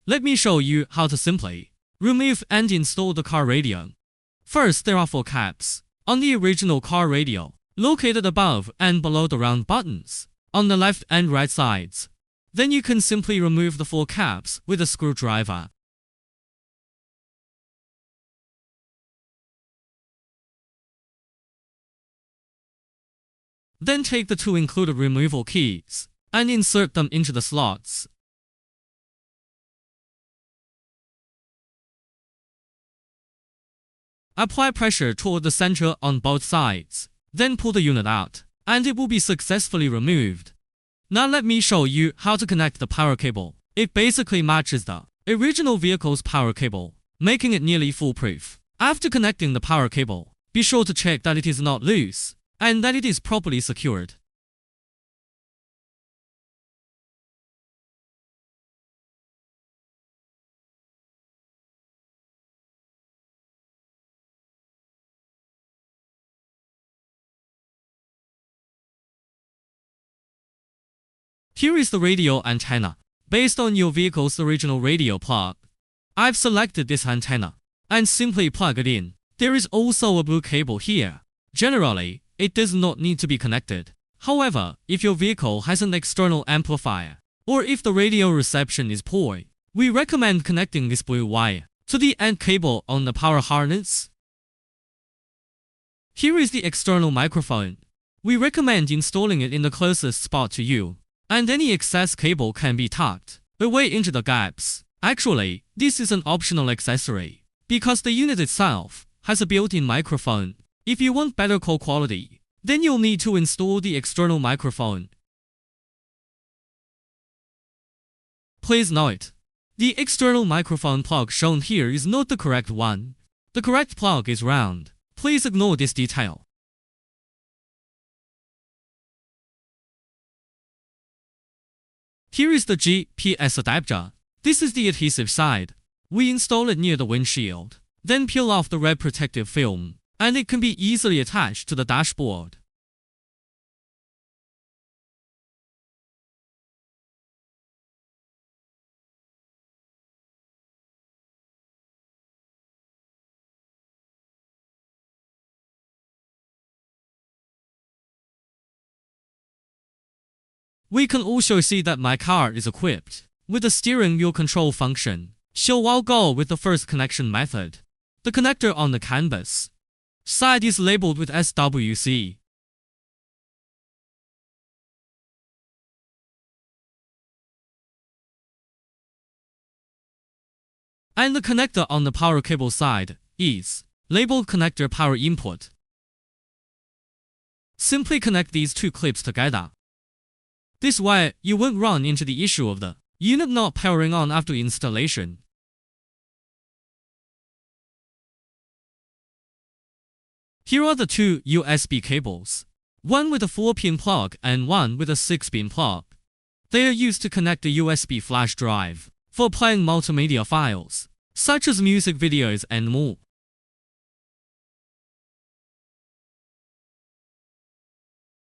Let me show you how to simply remove and install the car radio. First, there are 4 caps on the original car radio, located above and below the round buttons on the left and right sides. Then you can simply remove the 4 caps with a screwdriver. Then take the 2 included removal keys and insert them into the slots. Apply pressure toward the center on both sides, then pull the unit out, and it will be successfully removed. Now let me show you how to connect the power cable. It basically matches the original vehicle's power cable, making it nearly foolproof. After connecting the power cable, be sure to check that it is not loose, and that it is properly secured. Here is the radio antenna, based on your vehicle's original radio plug. I've selected this antenna, and simply plug it in. There is also a blue cable here. Generally, it does not need to be connected. However, if your vehicle has an external amplifier, or if the radio reception is poor, we recommend connecting this blue wire to the end cable on the power harness. Here is the external microphone. We recommend installing it in the closest spot to you, and any excess cable can be tucked away into the gaps. Actually, this is an optional accessory, because the unit itself has a built-in microphone. If you want better call quality, then you'll need to install the external microphone. Please note, the external microphone plug shown here is not the correct one. The correct plug is round. Please ignore this detail. Here is the GPS adapter. This is the adhesive side. We install it near the windshield, then peel off the red protective film, and it can be easily attached to the dashboard. We can also see that my car is equipped with a steering wheel control function, so I'll go with the first connection method. The connector on the canvas side is labeled with SWC. And the connector on the power cable side is labeled connector power input. Simply connect these 2 clips together. This way, you won't run into the issue of the unit not powering on after installation. Here are the 2 USB cables, one with a 4-pin plug and one with a 6-pin plug. They are used to connect a USB flash drive for playing multimedia files, such as music videos and more.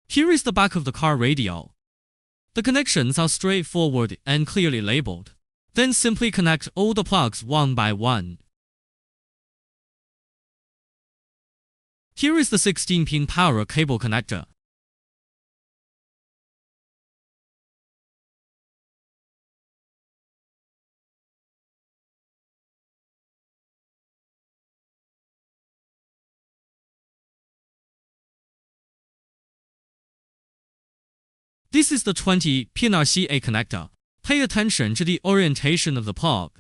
Here is the back of the car radio. The connections are straightforward and clearly labeled. Then simply connect all the plugs one by one. Here is the 16-pin power cable connector. This is the 20-pin RCA connector. Pay attention to the orientation of the plug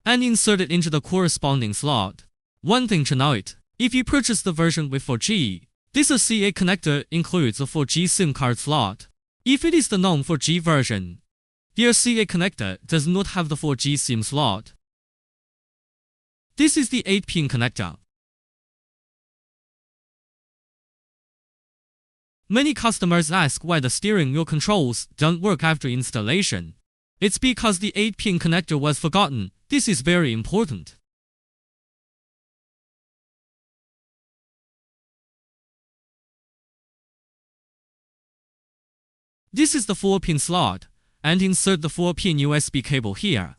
and insert it into the corresponding slot. One thing to note, if you purchase the version with 4G, this RCA connector includes a 4G SIM card slot. If it is the non-4G version, the RCA connector does not have the 4G SIM slot. This is the 8-pin connector. Many customers ask why the steering wheel controls don't work after installation. It's because the 8-pin connector was forgotten. This is very important. This is the 4-pin slot, and insert the 4-pin USB cable here.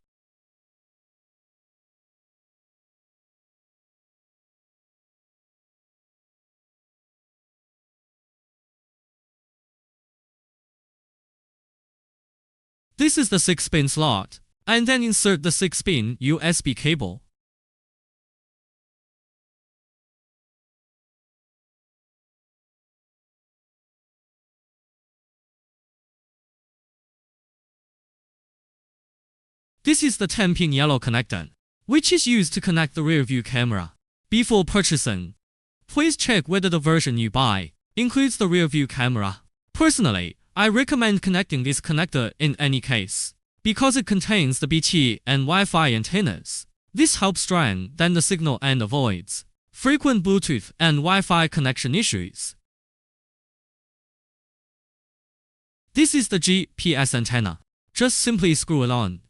This is the 6-pin slot, and then insert the 6-pin USB cable. This is the 10-pin yellow connector, which is used to connect the rear view camera. Before purchasing, please check whether the version you buy includes the rear view camera. Personally, I recommend connecting this connector in any case, because it contains the BT and Wi-Fi antennas. This helps strengthen the signal and avoids frequent Bluetooth and Wi-Fi connection issues. This is the GPS antenna. Just simply screw it on.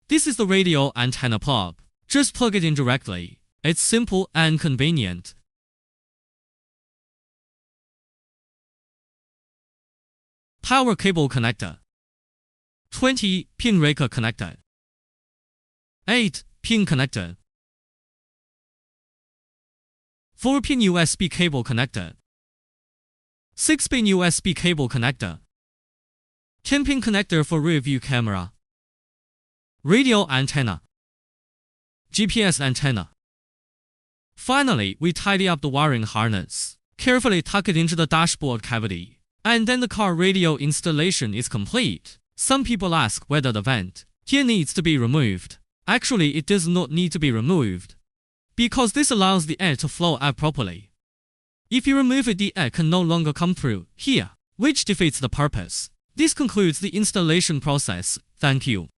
This is the radio antenna plug. Just plug it in directly. It's simple and convenient. Power cable connector. 20-pin Reka connector. 8-pin connector. 4-pin USB cable connector. 6-pin USB cable connector. 10-pin connector for rear view camera. Radio antenna. GPS antenna. Finally, we tidy up the wiring harness. Carefully tuck it into the dashboard cavity. And then the car radio installation is complete. Some people ask whether the vent here needs to be removed. Actually, it does not need to be removed, because this allows the air to flow out properly. If you remove it, the air can no longer come through here, which defeats the purpose. This concludes the installation process. Thank you.